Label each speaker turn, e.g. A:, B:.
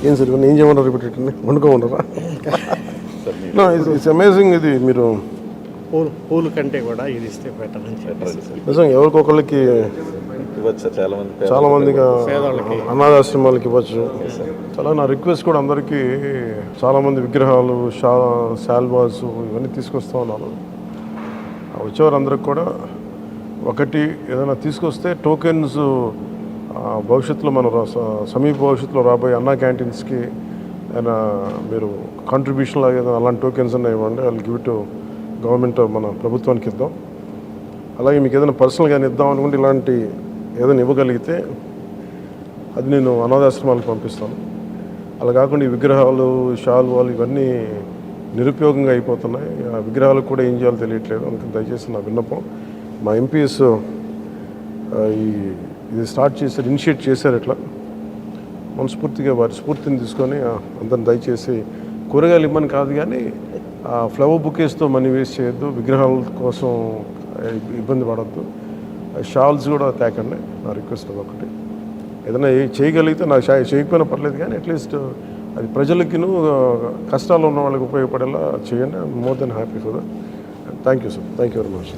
A: ఏం సార్ ఇవన్నీ ఏం చేయమన్నారు పెట్టండి వండుకోమన్నారా? It's amazing. ఇది మీరు
B: పూలు కంటే కూడా ఇది ఇస్తే బెటర్ అని చెప్పేసి
A: నిజంగా ఎవరికొకళ్ళకి
C: ఇవ్వచ్చు సార్.
A: చాలా మందిగా
B: పేదవాళ్ళకి.
A: అనాథాశ్రమాలకి ఇవ్వచ్చు. చాలా నా రిక్వెస్ట్ కూడా అందరికీ, చాలామంది విగ్రహాలు, శాల్వాస్ ఇవన్నీ తీసుకొస్తూ ఉన్నారు. వచ్చేవారు అందరికి కూడా ఒకటి ఏదైనా తీసుకొస్తే టోకెన్స్ భవిష్యత్తులో మన సమీప భవిష్యత్తులో రాబోయే అన్నా క్యాంటీన్స్కి ఏదైనా మీరు కాంట్రిబ్యూషన్ లాగా ఏదైనా అలాంటి టోకెన్స్ అన్నా ఇవ్వండి. వాళ్ళు గివ్ టు గవర్నమెంట్, మన ప్రభుత్వానికి ఇద్దాం. అలాగే మీకు ఏదైనా పర్సనల్గా ఇద్దాం అనుకుంటే ఇలాంటి ఏదైనా ఇవ్వగలిగితే అది నేను అనాథాశ్రమాలకు పంపిస్తాను. అలా కాకుండా ఈ విగ్రహాలు, శాల్వాలు ఇవన్నీ నిరుపయోగంగా అయిపోతున్నాయి. ఆ విగ్రహాలకు కూడా ఏం చేయాలో తెలియట్లేదు. అందుకని దయచేసి నా విన్నపం, మా ఎంపీస్ ఇది స్టార్ట్ చేశారు, ఇనిషియేట్ చేశారు. ఇట్లా మనస్ఫూర్తిగా వారి స్ఫూర్తిని తీసుకొని అందరిని దయచేసి కూరగాయలు ఇవ్వమని కాదు కానీ ఫ్లవర్ బుకేస్తో మనీ వేస్ట్ చేయొద్దు, విగ్రహాల కోసం ఇబ్బంది పడద్దు, షాల్స్ కూడా తేకండి. నా రిక్వెస్ట్ ఒకటి. ఏదైనా చేయగలిగితే, నాకు చేయకపోయినా పర్లేదు కానీ అట్లీస్ట్ అది ప్రజలకిను కష్టాలు ఉన్న వాళ్ళకి ఉపయోగపడేలా చేయండి. More than happy for that. Thank you sir. Thank you very much.